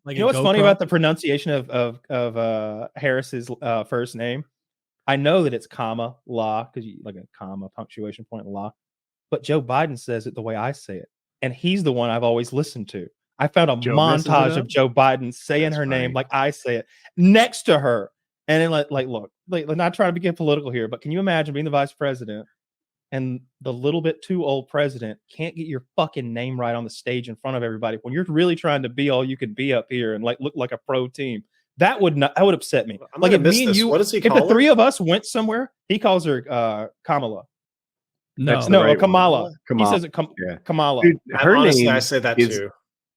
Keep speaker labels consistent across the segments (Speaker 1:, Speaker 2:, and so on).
Speaker 1: Like
Speaker 2: you know what's funny about the pronunciation of Harris's first name? I know that it's Kamala because you like a comma punctuation point la, but Joe Biden says it the way I say it, and he's the one I've always listened to. I found a montage of Joe Biden saying her name like I say it next to her, and then look, not trying to get political here, but can you imagine being the vice president and the little bit too old president can't get your fucking name right on the stage in front of everybody when you're really trying to be all you can be up here and like look like a pro team? That would upset me. Like if me and you, what does he call if the three of us went somewhere, he calls her Kamala. No, Kamala. He says it Kamala.
Speaker 3: Dude,
Speaker 4: honestly, I say that too.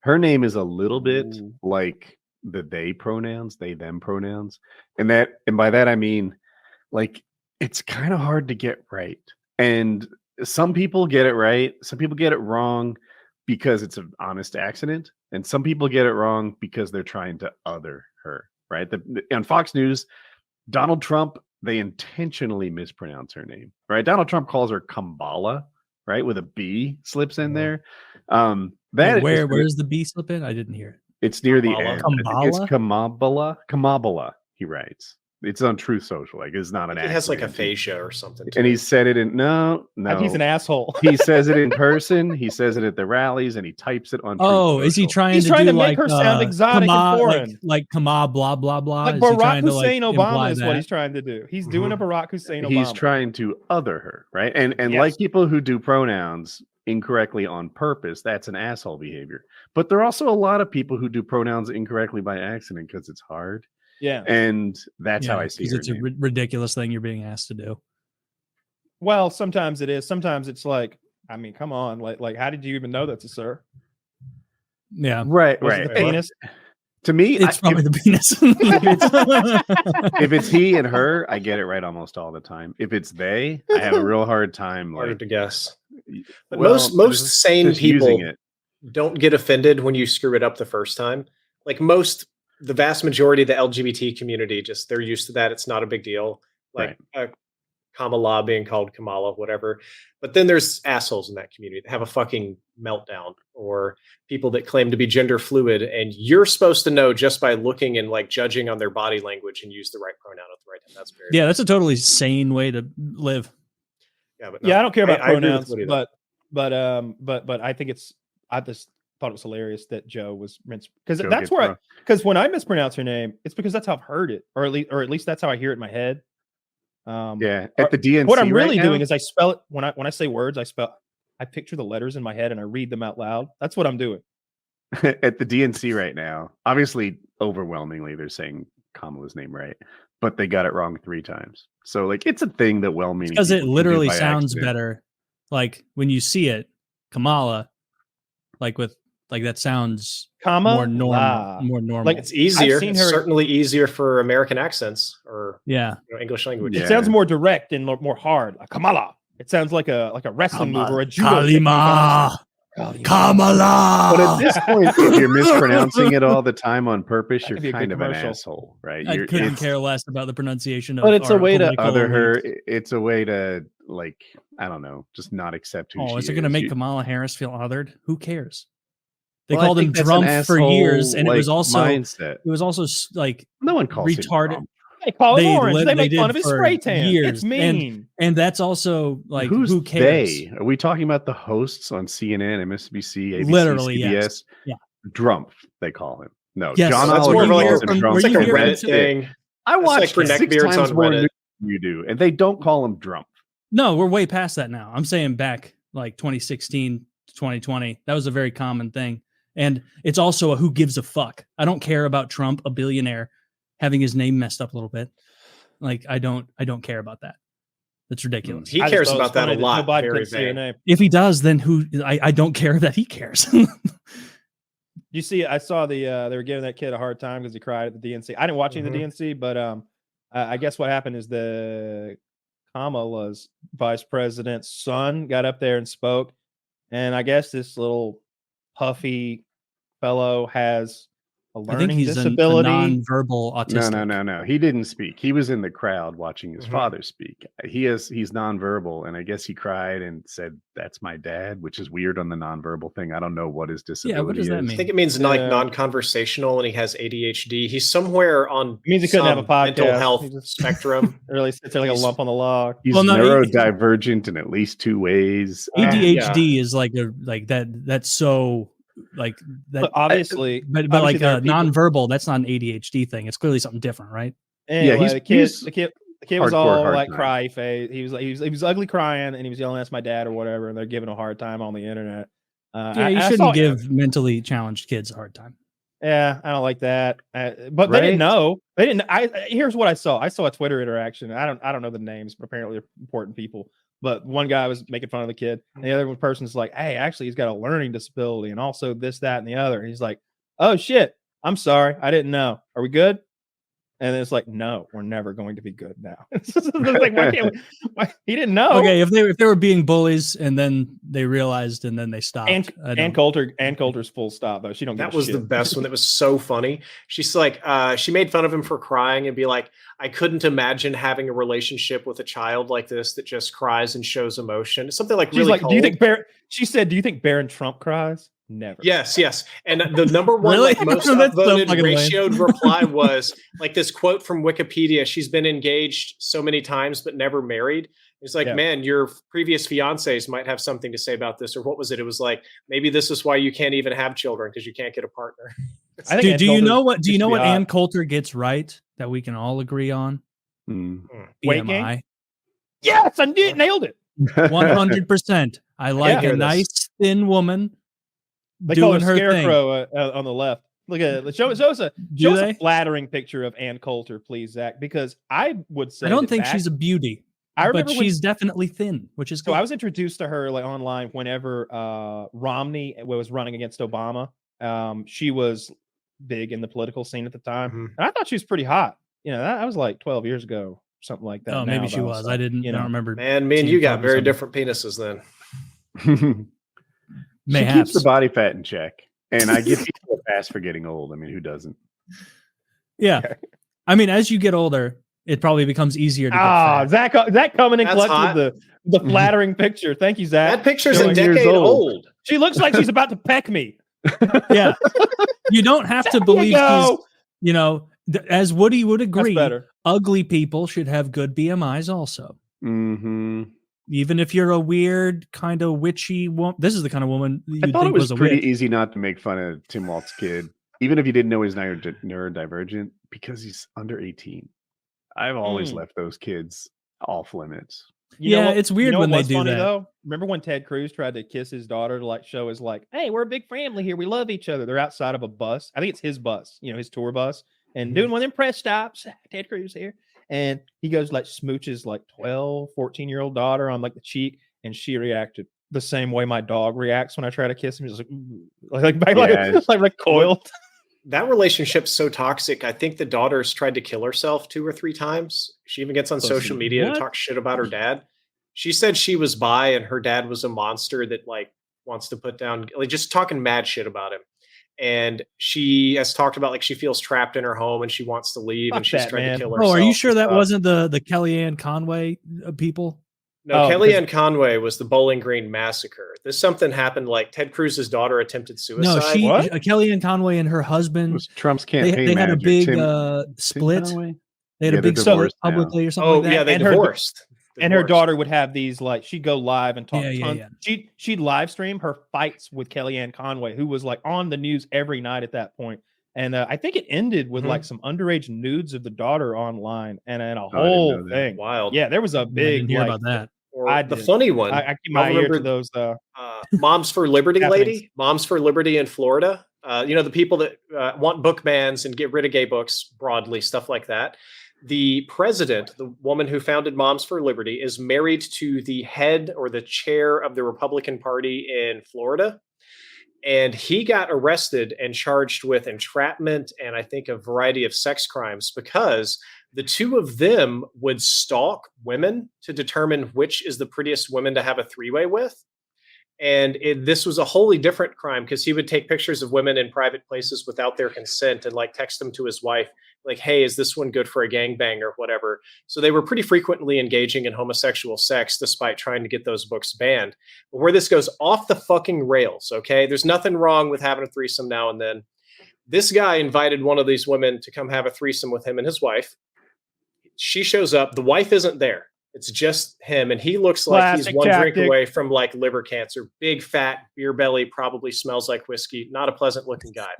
Speaker 3: Her name is a little bit like the they pronouns, they them pronouns, and by that I mean like it's kind of hard to get right. And some people get it right, some people get it wrong because it's an honest accident, and some people get it wrong because they're trying to other her, right? On Fox News, Donald Trump, they intentionally mispronounce her name, right? Donald Trump calls her Kamala, right? With a B slips in there.
Speaker 1: Where's the B slip in? I didn't hear it.
Speaker 3: It's near the end.
Speaker 1: Kamala?
Speaker 3: It's Kamabala, he writes. It's on Truth Social. Like it's not an accident.
Speaker 4: He has like aphasia or something.
Speaker 3: And he said it in no.
Speaker 2: He's an asshole.
Speaker 3: He says it in person. He says it at the rallies, and he types it on.
Speaker 1: Oh, is he trying?
Speaker 2: He's
Speaker 1: to
Speaker 2: trying
Speaker 1: do
Speaker 2: to make her sound exotic and foreign,
Speaker 1: like Kama blah blah blah.
Speaker 2: Like Barack Hussein Obama is what he's trying to do. He's doing a Barack Hussein Obama.
Speaker 3: He's trying to other her, right? And like people who do pronouns incorrectly on purpose, that's an asshole behavior. But there are also a lot of people who do pronouns incorrectly by accident because it's hard.
Speaker 2: Yeah.
Speaker 3: And that's how I see it.
Speaker 1: It's a ridiculous thing you're being asked to do.
Speaker 2: Well, sometimes it is. Sometimes it's like, I mean, come on. Like how did you even know that's a sir?
Speaker 1: Yeah.
Speaker 3: Right.
Speaker 2: The penis?
Speaker 3: To me,
Speaker 1: it's probably the penis.
Speaker 3: If it's he and her, I get it right almost all the time. If it's they, I have a real hard time.
Speaker 4: Harder to guess. But most sane people don't get offended when you screw it up the first time. Like the vast majority of the LGBT community, they're used to that. It's not a big deal. Like Kamala being called Kamala, whatever. But then there's assholes in that community that have a fucking meltdown, or people that claim to be gender fluid. And you're supposed to know just by looking and like judging on their body language and use the right pronoun at the right time. That's very
Speaker 1: that's a totally sane way to live.
Speaker 4: Yeah, but
Speaker 2: I don't care about pronouns, but I think I just thought it was hilarious that Joe was because that's where because when I mispronounce her name, it's because that's how I've heard it, or at least that's how I hear it in my head.
Speaker 3: At the DNC.
Speaker 2: What I'm really doing is I spell it when I say words. I picture the letters in my head and I read them out loud. That's what I'm doing.
Speaker 3: At the DNC right now, obviously, overwhelmingly, they're saying Kamala's name right, but they got it wrong 3 times. So like, it's a thing that well-meaning
Speaker 1: because it literally sounds better. Like when you see it, Kamala, that sounds more normal.
Speaker 4: Like it's easier. It's certainly easier for American accents or English language.
Speaker 2: It sounds more direct and more hard. Like Kamala. It sounds like a wrestling move or a judo.
Speaker 1: Kamala.
Speaker 3: But at this point, if you're mispronouncing it all the time on purpose, you're kind of an asshole, right?
Speaker 1: I couldn't care less about the pronunciation of.
Speaker 3: But it's a way to other her. It's a way to I don't know, just not accept who she is.
Speaker 1: Oh, is it going to make Kamala Harris feel othered? Who cares? They called him Trump for years, and it was also mindset. It was also like
Speaker 3: no one calls
Speaker 2: retarded.
Speaker 3: Him
Speaker 2: they call him orange. They make fun of his spray tan. It's mean,
Speaker 1: and that's also like who cares?
Speaker 3: They are we talking about the hosts on CNN, MSNBC, ABC,
Speaker 1: literally,
Speaker 3: CBS?
Speaker 1: Yeah,
Speaker 3: Drumpf. They call him. No,
Speaker 1: yes,
Speaker 3: John
Speaker 4: that's
Speaker 3: Oliver
Speaker 4: more
Speaker 3: calls
Speaker 4: like
Speaker 3: him Drumpf.
Speaker 4: It's like a Reddit thing.
Speaker 3: I watch
Speaker 4: like 6 times more
Speaker 3: than you do, and they don't call him Drumpf.
Speaker 1: No, we're way past that now. I'm saying back like 2016 to 2020, that was a very common thing. And it's also a who gives a fuck. I don't care about Trump, a billionaire, having his name messed up a little bit. Like I don't care about that. That's ridiculous.
Speaker 4: He cares about that a lot.
Speaker 1: If he does, then I don't care that he cares.
Speaker 2: You see, I saw they were giving that kid a hard time because he cried at the DNC. I didn't watch any of the DNC, but I guess what happened is the Kamala's vice president's son got up there and spoke, and I guess this little puffy fellow has
Speaker 1: I think he's
Speaker 2: disability.
Speaker 1: a non-verbal autistic.
Speaker 3: No. He didn't speak. He was in the crowd watching his father speak. He's nonverbal, and I guess he cried and said, "That's my dad," which is weird on the nonverbal thing. I don't know what his disability
Speaker 1: what does that
Speaker 3: is.
Speaker 1: mean?
Speaker 4: I think it means like non-conversational, and he has ADHD. He's somewhere on
Speaker 2: It means he couldn't have a podcast.
Speaker 4: mental health spectrum.
Speaker 2: Really sits there like a lump on the log.
Speaker 3: He's neurodivergent in at least 2 ways.
Speaker 1: ADHD is like that. That's so like that.
Speaker 2: But obviously,
Speaker 1: but like nonverbal. That's not an ADHD thing. It's clearly something different, right?
Speaker 2: Anyway,
Speaker 3: the
Speaker 2: kid was all like
Speaker 3: time.
Speaker 2: cry face. He was ugly crying, and he was yelling, "That's my dad" or whatever, and they're giving a hard time on the internet.
Speaker 1: You shouldn't give mentally challenged kids a hard time.
Speaker 2: Yeah, I don't like that. But they didn't know. They didn't. Here's what I saw. I saw a Twitter interaction. I don't know the names, but apparently they're important people. But one guy was making fun of the kid, and the other person's like, "Hey, actually, he's got a learning disability, and also this, that, and the other." And he's like, "Oh shit, I'm sorry, I didn't know. Are we good?" And then it's like, "No, we're never going to be good now." It's like, why can't we? He didn't know.
Speaker 1: Okay, if they were being bullies and then they realized and then they stopped.
Speaker 2: And Coulter's full stop though. She don't.
Speaker 4: That was the best one. That was so funny. She's like, she made fun of him for crying and be like, "I couldn't imagine having a relationship with a child like this that just cries and shows emotion." It's something like
Speaker 2: She's
Speaker 4: really
Speaker 2: like,
Speaker 4: cold.
Speaker 2: She said, "Do you think Barron Trump cries?" Never.
Speaker 4: Yes. And the number one
Speaker 1: Really?
Speaker 4: most
Speaker 1: That's so
Speaker 4: upvoted
Speaker 1: fucking lame.
Speaker 4: ratioed reply was like this quote from Wikipedia. She's been engaged so many times but never married. It's like, man, your previous fiancés might have something to say about this. Or what was it? It was like, maybe this is why you can't even have children, because you can't get a partner.
Speaker 1: Do you know what Ann Coulter gets right that we can all agree on?
Speaker 2: Weight
Speaker 1: BMI.
Speaker 2: gain? Yes, I nailed it.
Speaker 1: 100%. I like a nice thin woman.
Speaker 2: They call her
Speaker 1: doing her
Speaker 2: Scarecrow
Speaker 1: thing.
Speaker 2: On the left. Look at it. Show us a flattering picture of Ann Coulter, please, Zach, because I would say
Speaker 1: I don't think she's a beauty. But she's definitely thin, which is good.
Speaker 2: So I was introduced to her like online whenever Romney was running against Obama. She was big in the political scene at the time, and I thought she was pretty hot. You know, that was like 12 years ago, something like that.
Speaker 1: Oh, maybe she was. I don't remember.
Speaker 4: Man, me and you got very different penises then.
Speaker 3: She keeps the body fat in check, and I give people a pass for getting old. I mean, who doesn't?
Speaker 1: Yeah, I mean, as you get older, it probably becomes easier to get fat.
Speaker 2: Zach coming in clutch with the flattering picture. Thank you, Zach.
Speaker 4: That picture's a decade old.
Speaker 2: She looks like she's about to peck me.
Speaker 1: Yeah, you don't have to believe she's, as Woody would agree, ugly people should have good BMIs also.
Speaker 3: Mm-hmm.
Speaker 1: Even if you're a weird kind of witchy woman, this is the kind of woman
Speaker 3: I thought it was pretty easy not to make fun of Tim Walt's kid, even if you didn't know he's neurodivergent, because he's under 18. I've always left those kids off limits.
Speaker 1: It's weird when they do
Speaker 2: funny,
Speaker 1: that.
Speaker 2: Though? Remember when Ted Cruz tried to kiss his daughter to like show his like, "Hey, we're a big family here. We love each other." They're outside of a bus. I think it's his bus, his tour bus, and doing one of them press stops. Ted Cruz here. And he goes like smooches like 12, 14-year-old daughter on like the cheek, and she reacted the same way my dog reacts when I try to kiss him. He's like recoiled.
Speaker 4: That relationship's so toxic. I think the daughter's tried to kill herself 2 or 3 times. She even gets on social media to talk shit about her dad. She said she was bi and her dad was a monster that like wants to put down, like just talking mad shit about him. And she has talked about like she feels trapped in her home and she wants to leave and she's trying to kill herself.
Speaker 1: Oh, are you sure that wasn't the Kellyanne Conway people?
Speaker 4: No, Kellyanne Conway was the Bowling Green massacre. This something happened like Ted Cruz's daughter attempted suicide.
Speaker 1: No, Kellyanne Conway and her husband. It was
Speaker 3: Trump's campaign.
Speaker 1: They had a big split. They had a big split publicly or something like that.
Speaker 4: Yeah, they divorced.
Speaker 2: And her daughter would have these like she'd go live and talk.
Speaker 1: Yeah.
Speaker 2: She'd live stream her fights with Kellyanne Conway, who was like on the news every night at that point. And I think it ended with like some underage nudes of the daughter online and a whole thing.
Speaker 4: Wild.
Speaker 2: Yeah, there was a big
Speaker 1: hear about that.
Speaker 4: The funny one.
Speaker 2: I keep my ear to those.
Speaker 4: Moms for Liberty lady. Moms for Liberty in Florida. The people that want book bans and get rid of gay books broadly, stuff like that. The president, the woman who founded Moms for Liberty, is married to the head or the chair of the Republican Party in Florida. And he got arrested and charged with entrapment and I think a variety of sex crimes because the two of them would stalk women to determine which is the prettiest woman to have a 3-way with. And this was a wholly different crime because he would take pictures of women in private places without their consent and like text them to his wife, like, hey, is this one good for a gangbang or whatever? So they were pretty frequently engaging in homosexual sex despite trying to get those books banned. But where this goes off the fucking rails, okay? There's nothing wrong with having a threesome now and then. This guy invited one of these women to come have a threesome with him and his wife. She shows up. The wife isn't there. It's just him, and he looks like he's one drink away from like liver cancer. Big, fat, beer belly, probably smells like whiskey. Not a pleasant looking guy.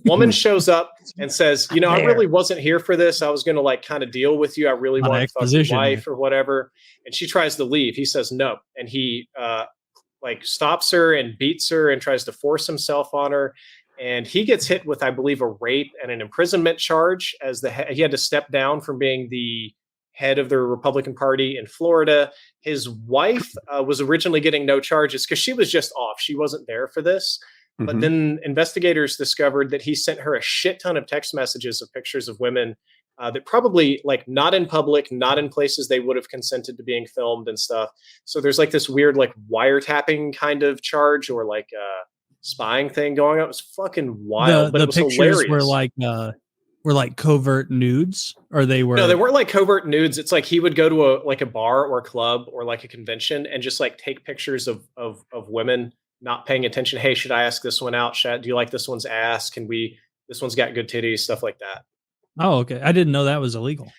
Speaker 4: Woman shows up and says, you know, I really wasn't here for this. I was going to like kind of deal with you. I really wanted to fuck your wife or whatever. And she tries to leave. He says no. And he like stops her and beats her and tries to force himself on her. And he gets hit with, I believe, a rape and an imprisonment charge as he had to step down from being the head of the Republican Party in Florida. His wife was originally getting no charges because she was just off. She wasn't there for this. Mm-hmm. But then investigators discovered that he sent her a shit ton of text messages of pictures of women that probably like not in public, not in places they would have consented to being filmed and stuff. So there's like this weird like wiretapping kind of charge or like spying thing going on. It was fucking wild. But
Speaker 1: the
Speaker 4: it was
Speaker 1: pictures
Speaker 4: hilarious.
Speaker 1: were like covert nudes, or they were?
Speaker 4: No, they weren't like covert nudes. It's like he would go to a bar or a club or like a convention and just like take pictures of women not paying attention. Hey, should I ask this one out? Do you like this one's ass? This one's got good titties, stuff like that.
Speaker 1: Oh, okay. I didn't know that was illegal.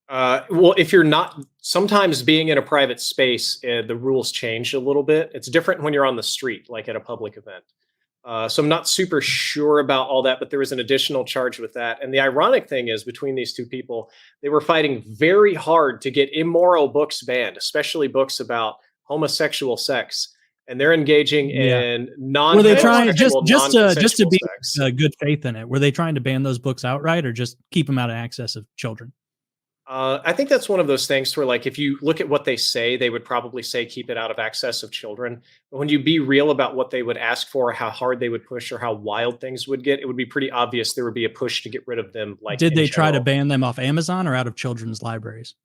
Speaker 4: Well, if you're not, sometimes being in a private space, the rules change a little bit. It's different when you're on the street, like at a public event. So I'm not super sure about all that, but there was an additional charge with that. And the ironic thing is between these two people, they were fighting very hard to get immoral books banned, especially books about homosexual sex. And they're engaging in
Speaker 1: Were they trying just to be good faith in it? Were they trying to ban those books outright, or just keep them out of access of children?
Speaker 4: I think that's one of those things where, like, if you look at what they say, they would probably say keep it out of access of children. But when you be real about what they would ask for, how hard they would push, or how wild things would get, it would be pretty obvious there would be a push to get rid of them. Like,
Speaker 1: did they try to ban them off Amazon or out of children's libraries?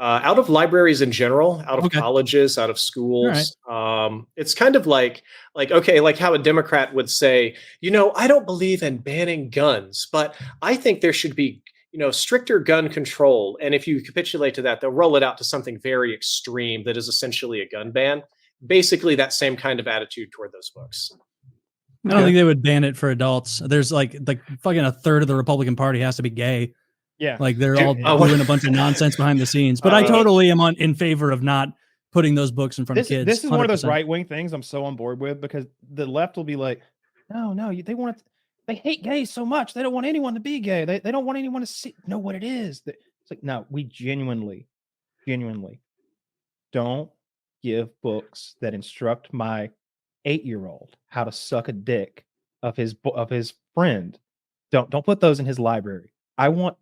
Speaker 4: Out of libraries in general, out of colleges, out of schools. Right. It's kind of like okay, like how a Democrat would say, you know, I don't believe in banning guns, but I think there should be, you know, stricter gun control. And if you capitulate to that, they'll roll it out to something very extreme that is essentially a gun ban. Basically, that same kind of attitude toward those books.
Speaker 1: I don't think they would ban it for adults. There's like fucking a third of the Republican Party has to be gay.
Speaker 2: Yeah,
Speaker 1: like they're all doing a bunch of nonsense behind the scenes. But I totally am in favor of not putting those books in front of kids.
Speaker 2: This is 100%. One of those right wing things I'm so on board with, because the left will be like, no, they hate gays so much. They don't want anyone to be gay. They don't want anyone to know what it is. It's like, no, we genuinely don't give books that instruct my 8-year-old how to suck a dick of his friend. Don't put those in his library. I want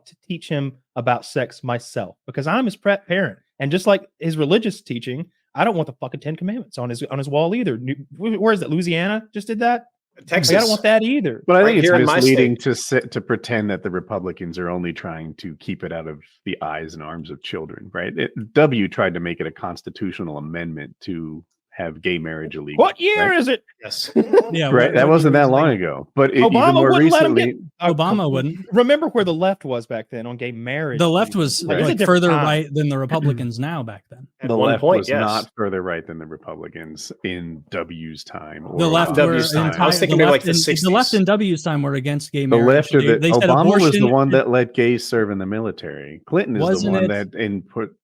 Speaker 2: to teach him about sex myself, because I'm his parent. And just like his religious teaching, I don't want the fucking 10 Commandments on his wall either. Where is it? Louisiana just did that?
Speaker 4: Texas.
Speaker 2: I don't want that either.
Speaker 3: But I think it's misleading to pretend that the Republicans are only trying to keep it out of the eyes and arms of children, right? W tried to make it a constitutional amendment to have gay marriage illegal.
Speaker 2: What year is it?
Speaker 4: Yes.
Speaker 3: Yeah, right. That wasn't that long ago. But
Speaker 2: Obama
Speaker 3: even more recently,
Speaker 1: Obama wouldn't.
Speaker 2: Remember where the left was back then on gay marriage?
Speaker 1: The left was like further right than the Republicans now back then.
Speaker 3: At the left was not further right than the Republicans in W's time. Or
Speaker 1: the left
Speaker 4: W's time. I was thinking like the 60s.
Speaker 1: The left in W's time were against gay marriage.
Speaker 3: The left Obama was the one that let gays serve in the military. Clinton is the one that put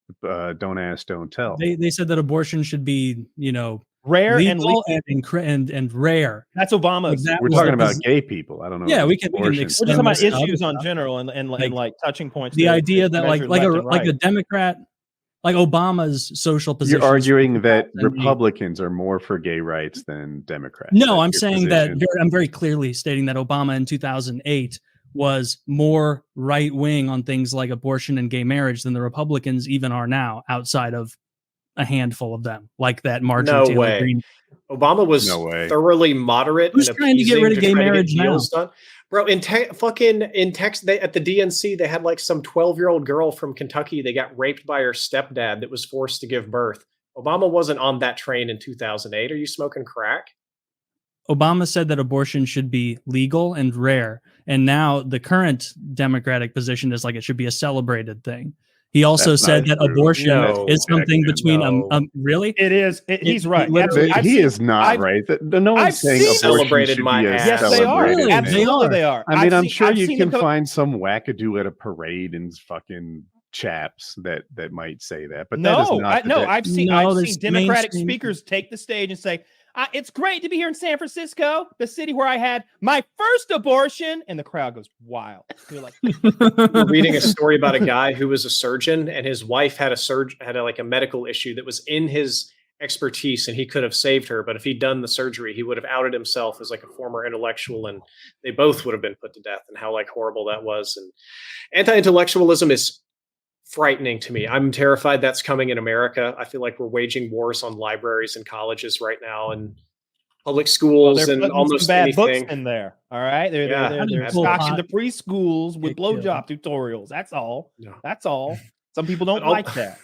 Speaker 3: don't ask, don't tell.
Speaker 1: They said that abortion should be, you know,
Speaker 2: rare
Speaker 1: legal and rare.
Speaker 2: That's Obama's.
Speaker 3: We're talking about gay people. I don't know.
Speaker 1: Yeah, we can
Speaker 2: we're talking about issues on general and like touching points.
Speaker 1: The idea that like a Democrat, like Obama's social position.
Speaker 3: You're arguing that Republicans are more for gay rights than Democrats.
Speaker 1: No, I'm saying that I'm very clearly stating that Obama in 2008 was more right wing on things like abortion and gay marriage than the Republicans even are now, outside of a handful of them, like that Marjorie
Speaker 4: No
Speaker 1: Taylor
Speaker 4: way.
Speaker 1: Greene.
Speaker 4: Obama was thoroughly moderate.
Speaker 1: Who's trying to get rid of gay marriage now?
Speaker 4: Bro, in Texas, at the DNC, they had like some 12-year-old girl from Kentucky. They got raped by her stepdad that was forced to give birth. Obama wasn't on that train in 2008. Are you smoking crack?
Speaker 1: Obama said that abortion should be legal and rare. And now the current Democratic position is like it should be a celebrated thing. He also said that abortion is something between really?
Speaker 2: It is. He's right.
Speaker 3: He is not right. No one's saying abortion
Speaker 4: celebrated
Speaker 3: should
Speaker 4: my
Speaker 3: be a
Speaker 4: ass.
Speaker 2: Yes, they are.
Speaker 3: celebrated
Speaker 2: Absolutely,
Speaker 3: thing.
Speaker 2: they are.
Speaker 3: I mean, I'm sure you can find some wackadoo at a parade and fucking chaps that might say that. But that is not
Speaker 2: I've seen Democratic speakers take the stage and say, it's great to be here in San Francisco, the city where I had my first abortion. And the crowd goes wild. You're like,
Speaker 4: we're reading a story about a guy who was a surgeon and his wife had a medical issue that was in his expertise and he could have saved her. But if he'd done the surgery, he would have outed himself as like a former intellectual and they both would have been put to death, and how like horrible that was. And anti-intellectualism is frightening to me. I'm terrified that's coming in America. I feel like we're waging wars on libraries and colleges right now, and public schools, and almost
Speaker 2: bad
Speaker 4: anything
Speaker 2: books in there. All right, they're stocking the preschools with blowjob tutorials. That's all.
Speaker 4: No.
Speaker 2: That's all. Some people don't like that.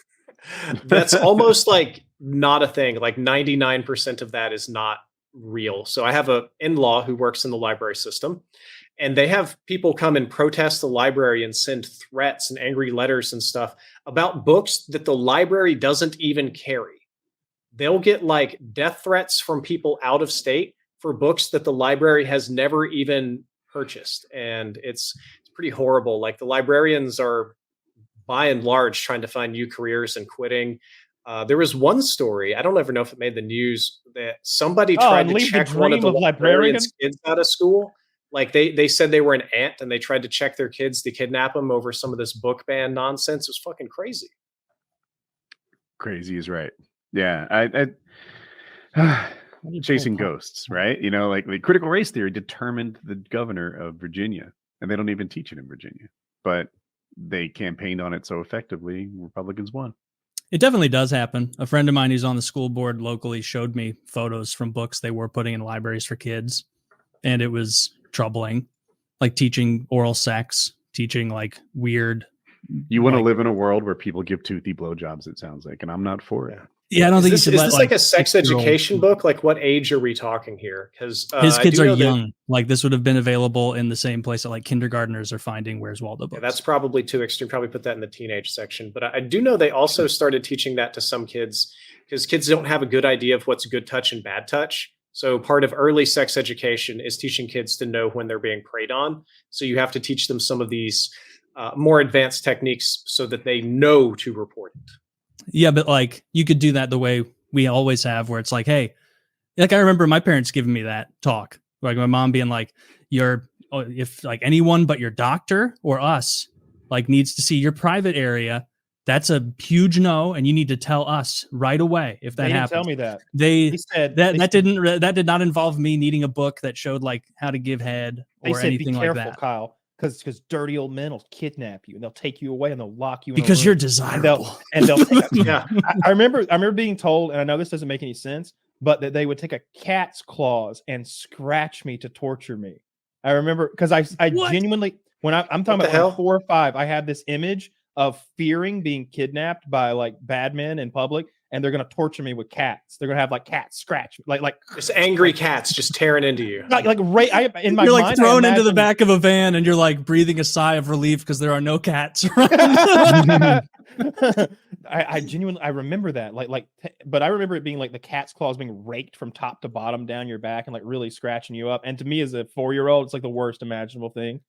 Speaker 4: That's almost like not a thing. Like 99% of that is not real. So I have a in-law who works in the library system, and they have people come and protest the library and send threats and angry letters and stuff about books that the library doesn't even carry. They'll get like death threats from people out of state for books that the library has never even purchased. And it's pretty horrible. Like the librarians are by and large trying to find new careers and quitting. There was one story, I don't ever know if it made the news, that somebody tried to check one of the librarians' kids out of school. Like they said they were an aunt and they tried to check their kids to kidnap them over some of this book ban nonsense. It was fucking crazy.
Speaker 3: Crazy is right. Yeah. Chasing ghosts, right? You know, like the critical race theory determined the governor of Virginia, and they don't even teach it in Virginia, but they campaigned on it so effectively, Republicans won.
Speaker 1: It definitely does happen. A friend of mine who's on the school board locally showed me photos from books they were putting in libraries for kids, and it was troubling, like teaching oral sex, teaching like weird.
Speaker 3: You want to live in a world where people give toothy blowjobs, it sounds like, and I'm not for it.
Speaker 1: Yeah, I don't think
Speaker 4: is this like a sex education book? Like, what age are we talking here? Because
Speaker 1: his kids are young. Like, this would have been available in the same place that like kindergartners are finding Where's Waldo books.
Speaker 4: Yeah, that's probably too extreme. Probably put that in the teenage section. But I do know they also started teaching that to some kids because kids don't have a good idea of what's good touch and bad touch. So part of early sex education is teaching kids to know when they're being preyed on. So you have to teach them some of these more advanced techniques so that they know to report it.
Speaker 1: Yeah, but like you could do that the way we always have, where it's like, hey, like I remember my parents giving me that talk, like my mom being like, if like anyone but your doctor or us like needs to see your private area, that's a huge no, and you need to tell us right away if that happens.
Speaker 2: Tell me that
Speaker 1: they said that did not involve me needing a book that showed like how to give head or anything like that.
Speaker 2: Kyle. Because dirty old men will kidnap you and they'll take you away and they'll lock you in
Speaker 1: because you're desirable.
Speaker 2: And they'll yeah. I remember being told, and I know this doesn't make any sense, but that they would take a cat's claws and scratch me to torture me. I remember because I genuinely, when I'm talking about like 4 or 5, I had this image of fearing being kidnapped by like bad men in public, and they're gonna torture me with cats. They're gonna have like cats scratch me, like
Speaker 4: just angry cats just tearing into you.
Speaker 2: In my
Speaker 1: you're like
Speaker 2: mind,
Speaker 1: thrown into the back of a van, and you're like breathing a sigh of relief because there are no cats around.
Speaker 2: I genuinely remember that, but I remember it being like the cat's claws being raked from top to bottom down your back and like really scratching you up. And to me, as a 4-year-old, it's like the worst imaginable thing.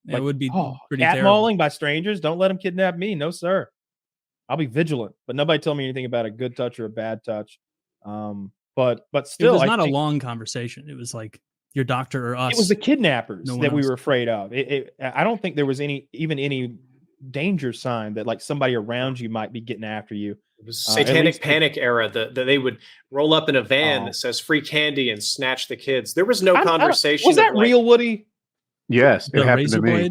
Speaker 1: It would be pretty
Speaker 2: cat
Speaker 1: terrible.
Speaker 2: mauling by strangers. Don't let them kidnap me. No, sir. I'll be vigilant, but nobody tell me anything about a good touch or a bad touch. But still,
Speaker 1: it was not a long conversation. It was like your doctor or us.
Speaker 2: It was the kidnappers that we were afraid of. I don't think there was any danger sign that like somebody around you might be getting after you.
Speaker 4: It was satanic panic era that they would roll up in a van that says free candy and snatch the kids. There was no conversation.
Speaker 2: Was that real, Woody?
Speaker 3: Yes, it happened to me.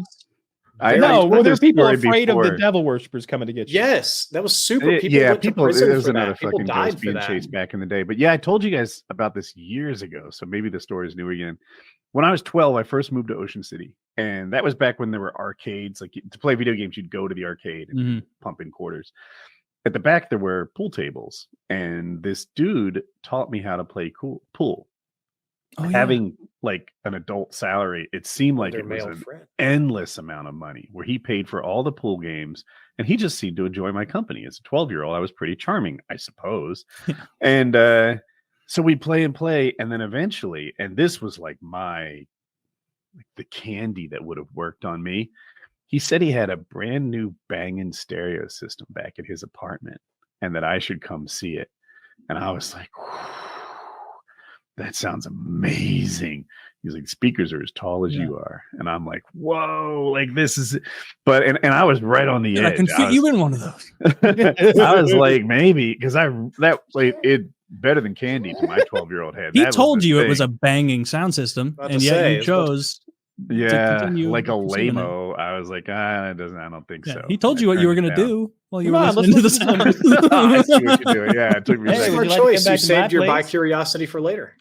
Speaker 2: Were there people afraid of the devil worshippers coming to get you?
Speaker 4: Yes, that was super. People went to prison for that. People died for that.
Speaker 3: Chased back in the day. But yeah, I told you guys about this years ago, so maybe the story is new again. When I was 12, I first moved to Ocean City, and that was back when there were arcades. Like to play video games, you'd go to the arcade and pump in quarters. at the back there were pool tables, and this dude taught me how to play pool.
Speaker 1: Oh, yeah.
Speaker 3: Having like an adult salary, it seemed like
Speaker 4: Their
Speaker 3: it was
Speaker 4: male
Speaker 3: an
Speaker 4: friend.
Speaker 3: endless amount of money where he paid for all the pool games, and he just seemed to enjoy my company. As a 12-year-old, I was pretty charming, I suppose. And so we play, and then eventually, and this was like the candy that would have worked on me. He said he had a brand new banging stereo system back at his apartment and that I should come see it. And I was like, that sounds amazing. He's like, speakers are as tall as you are. And I'm like, whoa, like this is, but, and I was right on the edge.
Speaker 1: I can fit you in one of those.
Speaker 3: I was like, maybe, because it better than candy to my 12-year-old head.
Speaker 1: He told you it was a banging sound system, and yet you chose.
Speaker 3: Like a lame-o. I was like, it doesn't. I don't think so.
Speaker 1: He told you what you were going to do while you were listening to the sound.
Speaker 3: I see what you're doing. Yeah, it took me.
Speaker 4: Smart choice. You saved your bi-curiosity for later.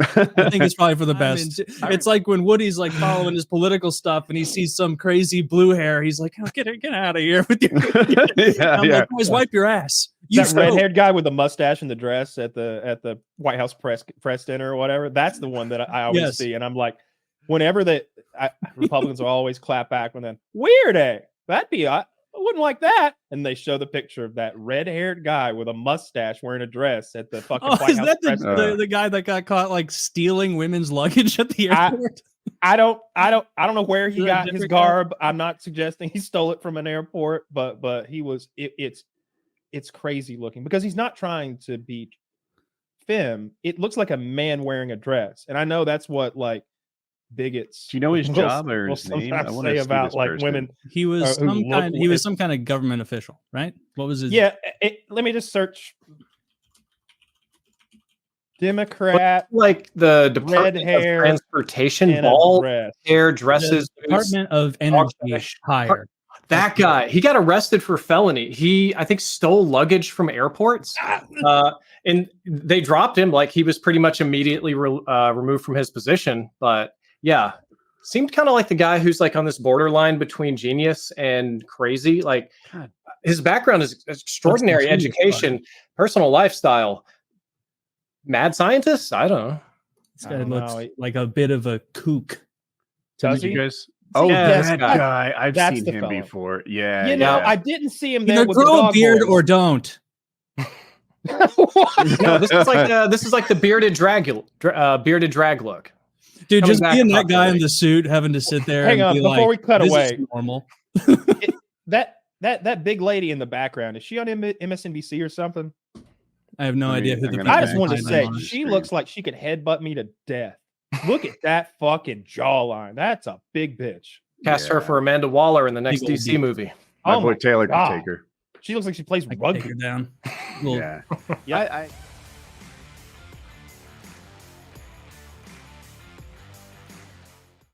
Speaker 1: I think it's probably for the best. It's like when Woody's like following his political stuff and he sees some crazy blue hair. He's like, get out of here with your. Like, boys, wipe your ass.
Speaker 2: That red-haired guy with the mustache and the dress at the White House press dinner or whatever. That's the one that I always see, and I'm like, whenever Republicans will always clap back when then weird, that'd be I wouldn't like that, and they show the picture of that red-haired guy with a mustache wearing a dress at the fucking White House press dinner.
Speaker 1: The guy that got caught like stealing women's luggage at the airport?
Speaker 2: I don't know where he got his garb. I'm not suggesting he stole it from an airport, but he was it's crazy looking because he's not trying to be femme. It looks like a man wearing a dress, and I know that's what like bigots.
Speaker 3: Do you know his job or his name?
Speaker 2: I want to say about like person. Women.
Speaker 1: He was some kind of government official, right? What was his?
Speaker 2: Yeah, let me just search. Democrat,
Speaker 4: like the Department of Transportation, bald hair, dresses,
Speaker 1: Department of Energy hire.
Speaker 4: That guy, he got arrested for felony. He, I think, stole luggage from airports, and they dropped him. Like he was pretty much immediately removed from his position. But yeah, seemed kind of like the guy who's like on this borderline between genius and crazy. Like his background is extraordinary education, personal lifestyle. Mad scientist? I don't know.
Speaker 1: This guy looks like a bit of a kook.
Speaker 2: Does he?
Speaker 3: You guys? Oh, that guy. I've seen him
Speaker 2: fella.
Speaker 3: Before. Yeah.
Speaker 2: You know, I didn't see him there with
Speaker 1: grow
Speaker 2: the dog
Speaker 1: a beard
Speaker 2: boys.
Speaker 1: or don't.
Speaker 4: No, this is like the bearded drag look.
Speaker 1: Dude, just being that guy in the suit, having to sit there.
Speaker 2: Hang on,
Speaker 1: be
Speaker 2: before we cut
Speaker 1: this
Speaker 2: away.
Speaker 1: is normal.
Speaker 2: That big lady in the background, is she on MSNBC or something?
Speaker 1: I have no idea who the.
Speaker 2: I just wanted to say she looks like she could headbutt me to death. Look at that fucking jawline. That's a big bitch.
Speaker 4: Cast her for Amanda Waller in the next DC movie.
Speaker 3: My boy Taylor can take her.
Speaker 2: She looks like she plays
Speaker 1: I can
Speaker 2: rugby.
Speaker 1: take her down.
Speaker 3: Yeah.
Speaker 2: Yeah.